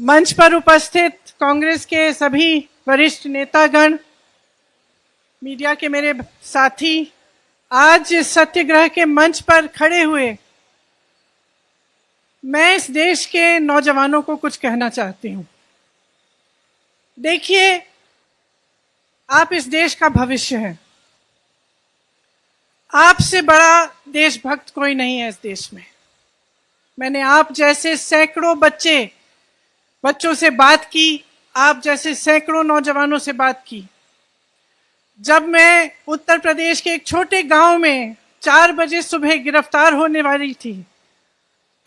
मंच पर उपस्थित कांग्रेस के सभी वरिष्ठ नेतागण, मीडिया के मेरे साथी, आज इस सत्याग्रह के मंच पर खड़े हुए मैं इस देश के नौजवानों को कुछ कहना चाहती हूं। देखिए, आप इस देश का भविष्य हैं। आपसे बड़ा देशभक्त कोई नहीं है इस देश में। मैंने आप जैसे सैकड़ों बच्चों से बात की, आप जैसे सैकड़ों नौजवानों से बात की। जब मैं उत्तर प्रदेश के एक छोटे गांव में 4 बजे सुबह गिरफ्तार होने वाली थी,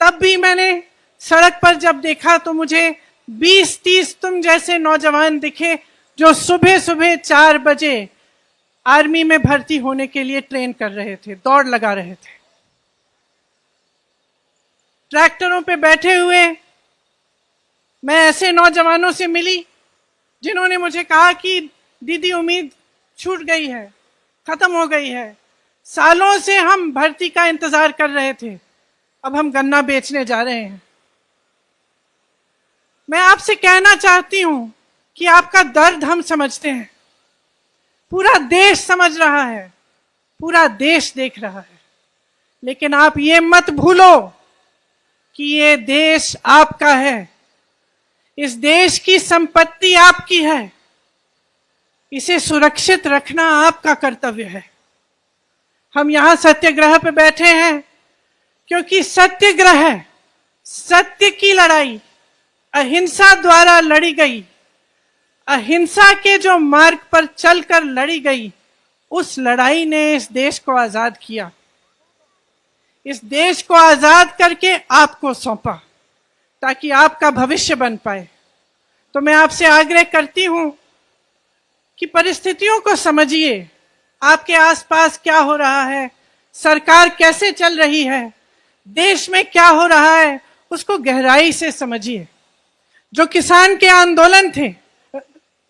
तब भी मैंने सड़क पर जब देखा तो मुझे 20-30 तुम जैसे नौजवान दिखे जो सुबह सुबह 4 बजे आर्मी में भर्ती होने के लिए ट्रेन कर रहे थे, दौड़ लगा रहे थे। ट्रैक्टरों पे बैठे हुए मैं ऐसे नौजवानों से मिली जिन्होंने मुझे कहा कि दीदी, उम्मीद छूट गई है, खत्म हो गई है। सालों से हम भर्ती का इंतजार कर रहे थे, अब हम गन्ना बेचने जा रहे हैं। मैं आपसे कहना चाहती हूं कि आपका दर्द हम समझते हैं, पूरा देश समझ रहा है, पूरा देश देख रहा है। लेकिन आप ये मत भूलो कि ये देश आपका है, इस देश की संपत्ति आपकी है, इसे सुरक्षित रखना आपका कर्तव्य है। हम यहां सत्याग्रह पे बैठे हैं क्योंकि सत्याग्रह, सत्य की लड़ाई अहिंसा द्वारा लड़ी गई, अहिंसा के जो मार्ग पर चलकर लड़ी गई, उस लड़ाई ने इस देश को आजाद किया। इस देश को आजाद करके आपको सौंपा ताकि आपका भविष्य बन पाए। तो मैं आपसे आग्रह करती हूं कि परिस्थितियों को समझिए, आपके आसपास क्या हो रहा है, सरकार कैसे चल रही है, देश में क्या हो रहा है, उसको गहराई से समझिए। जो किसान के आंदोलन थे,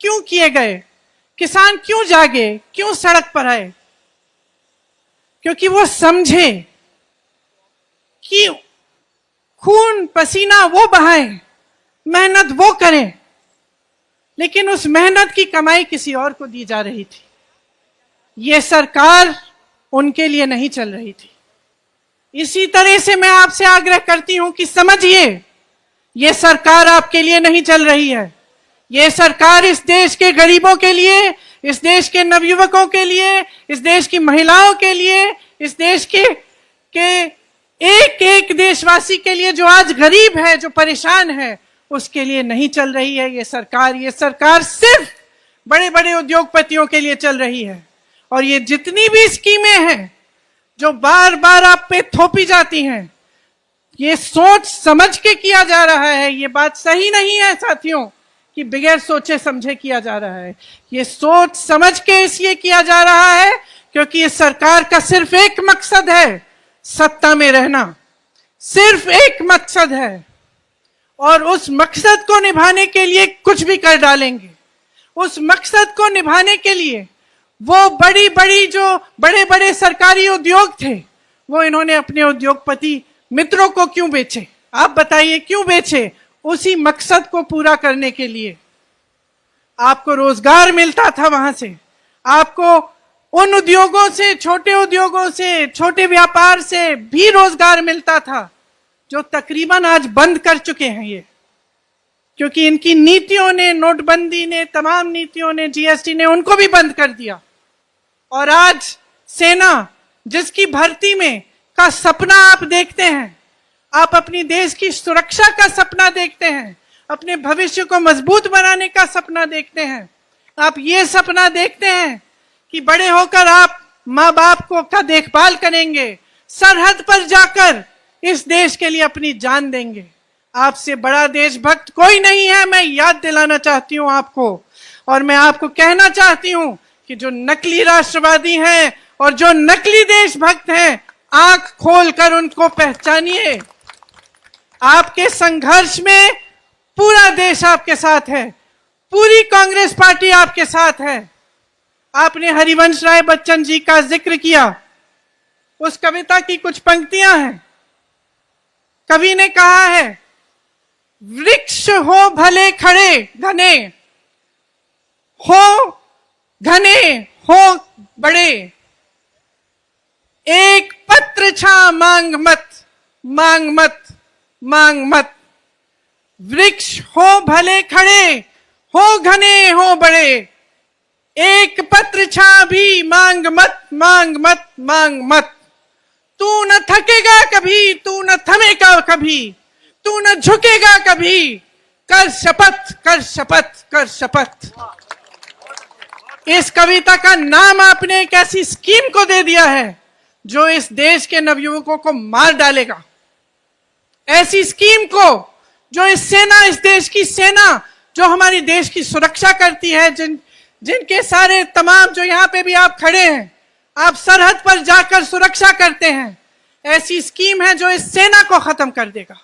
क्यों किए गए, किसान क्यों जागे, क्यों सड़क पर आए? क्योंकि वो समझे कि खून पसीना वो बहाएं, मेहनत वो करें, लेकिन उस मेहनत की कमाई किसी और को दी जा रही थी। ये सरकार उनके लिए नहीं चल रही थी। इसी तरह से मैं आपसे आग्रह करती हूं कि समझिए, ये सरकार आपके लिए नहीं चल रही है। ये सरकार इस देश के गरीबों के लिए, इस देश के नवयुवकों के लिए, इस देश की महिलाओं के लिए, इस देश के एक एक देशवासी के लिए जो आज गरीब है, जो परेशान है, उसके लिए नहीं चल रही है ये सरकार सिर्फ बड़े बड़े उद्योगपतियों के लिए चल रही है। और ये जितनी भी स्कीमें हैं जो बार बार आप पे थोपी जाती हैं, ये सोच समझ के किया जा रहा है। ये बात सही नहीं है साथियों कि बगैर सोचे समझे किया जा रहा है। ये सोच समझ के इसलिए किया जा रहा है क्योंकि इस सरकार का सिर्फ एक मकसद है, सत्ता में रहना। सिर्फ एक मकसद है और उस मकसद को निभाने के लिए कुछ भी कर डालेंगे। उस मकसद को निभाने के लिए वो बड़े बड़े सरकारी उद्योग थे, वो इन्होंने अपने उद्योगपति मित्रों को क्यों बेचे? आप बताइए क्यों बेचे? उसी मकसद को पूरा करने के लिए। आपको रोजगार मिलता था वहां से, आपको उन उद्योगों से, छोटे उद्योगों से, छोटे व्यापार से भी रोजगार मिलता था जो तकरीबन आज बंद कर चुके हैं ये, क्योंकि इनकी नीतियों ने, नोटबंदी ने, तमाम नीतियों ने, जीएसटी ने उनको भी बंद कर दिया। और आज सेना, जिसकी भर्ती में का सपना आप देखते हैं, आप अपनी देश की सुरक्षा का सपना देखते हैं, अपने भविष्य को मजबूत बनाने का सपना देखते हैं, आप ये सपना देखते हैं कि बड़े होकर आप माँ बाप को का देखभाल करेंगे, सरहद पर जाकर इस देश के लिए अपनी जान देंगे। आपसे बड़ा देशभक्त कोई नहीं है, मैं याद दिलाना चाहती हूं आपको। और मैं आपको कहना चाहती हूं कि जो नकली राष्ट्रवादी हैं और जो नकली देशभक्त हैं, आंख खोलकर उनको पहचानिए। आपके संघर्ष में पूरा देश आपके साथ है, पूरी कांग्रेस पार्टी आपके साथ है। आपने हरिवंश राय बच्चन जी का जिक्र किया, उस कविता की कुछ पंक्तियां हैं। कवि ने कहा है वृक्ष हो भले खड़े घने, हो घने हो बड़े, एक पत्र छा मांग मत, मांग मत, मांग मत। वृक्ष हो भले खड़े, हो घने हो बड़े, एक पत्र छा भी मांग मत, मांग मत, मांग मत। तू न थकेगा कभी, तू न थमेगा कभी, तू न झुकेगा कभी, कर शपथ, कर शपथ, कर शपथ। इस कविता का नाम आपने एक ऐसी स्कीम को दे दिया है जो इस देश के नवयुवकों को मार डालेगा। ऐसी स्कीम को जो इस सेना, इस देश की सेना जो हमारी देश की सुरक्षा करती है, जिनके सारे तमाम जो यहाँ पे भी आप खड़े हैं, आप सरहद पर जाकर सुरक्षा करते हैं, ऐसी स्कीम है जो इस सेना को खत्म कर देगा।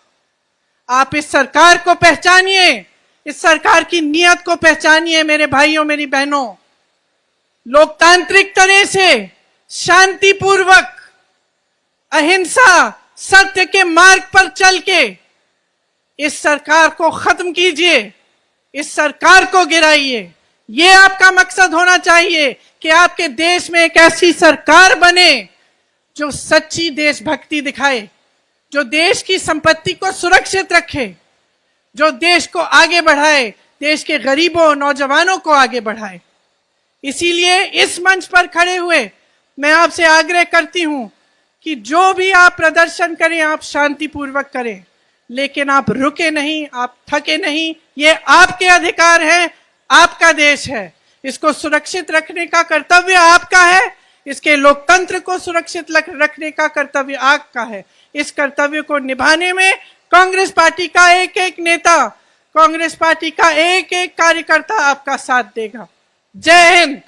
आप इस सरकार को पहचानिए, इस सरकार की नीयत को पहचानिए मेरे भाइयों, मेरी बहनों। लोकतांत्रिक तरह से शांतिपूर्वक, अहिंसा, सत्य के मार्ग पर चल के इस सरकार को खत्म कीजिए, इस सरकार को गिराइए। ये आपका मकसद होना चाहिए कि आपके देश में एक ऐसी सरकार बने जो सच्ची देशभक्ति दिखाए, जो देश की संपत्ति को सुरक्षित रखे, जो देश को आगे बढ़ाए, देश के गरीबों, नौजवानों को आगे बढ़ाए। इसीलिए इस मंच पर खड़े हुए मैं आपसे आग्रह करती हूं कि जो भी आप प्रदर्शन करें, आप शांतिपूर्वक करें, लेकिन आप रुके नहीं, आप थके नहीं। ये आपके अधिकार है, आपका देश है, इसको सुरक्षित रखने का कर्तव्य आपका है, इसके लोकतंत्र को सुरक्षित रखने का कर्तव्य आपका है। इस कर्तव्य को निभाने में कांग्रेस पार्टी का एक एक नेता, कांग्रेस पार्टी का एक एक कार्यकर्ता आपका साथ देगा। जय हिंद।